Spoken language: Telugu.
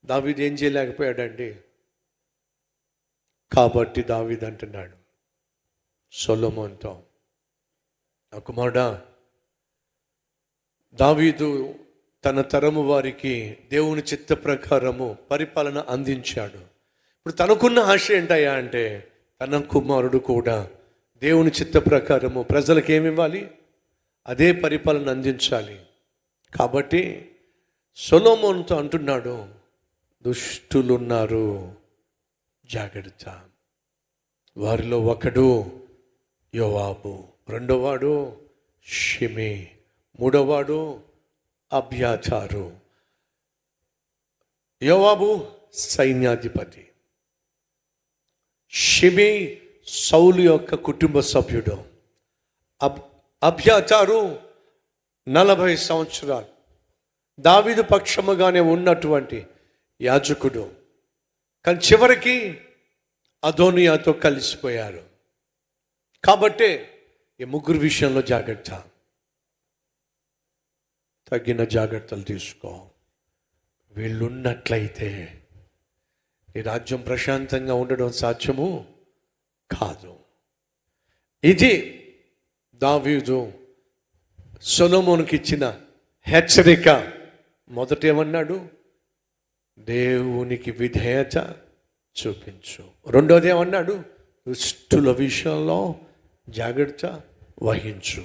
దావీదు ఏం చేయలేకపోయాడండి. కాబట్టి దావీదు అంటున్నాడు సొలొమోనుతో, నా కుమారుడా, దావీదు తన తరము వారికి దేవుని చిత్త ప్రకారము పరిపాలన అందించాడు. ఇప్పుడు తనకున్న ఆశ ఏంటయ్యా అంటే తన కుమారుడు కూడా దేవుని చిత్త ప్రకారము ప్రజలకు ఏమి ఇవ్వాలి, అదే పరిపాలన అందించాలి. కాబట్టి సొలొమోనుతో అంటున్నాడు, దుష్టులున్నారు, జాగ్రత్త. వారిలో ఒకడు యోవాబు, రెండోవాడు షిమీ, మూడోవాడు అబ్యాతారు. యోవాబు సైన్యాధిపతి, షిమీ సౌలు యొక్క కుటుంబ సభ్యుడు, అబ్యాతారు 40 సంవత్సరాలు దావీదు పక్షముగానే ఉన్నటువంటి యాజకుడు. కానీ చివరికి అదోనియాతో కలిసిపోయారు. కాబట్టే ఈ ముగ్గురు విషయంలో జాగ్రత్త, తగిన జాగ్రత్తలు తీసుకో. వీళ్ళున్నట్లయితే ఈ రాజ్యం ప్రశాంతంగా ఉండడం సాధ్యము కాదు. ఇది దావీదు సొలొమోనుకి ఇచ్చిన హెచ్చరిక. మొదటేమన్నాడు, దేవునికి విధేయత చూపించు. రెండోది ఏమన్నాడు, దుష్టుల విషయంలో జాగ్రత్త వహించు.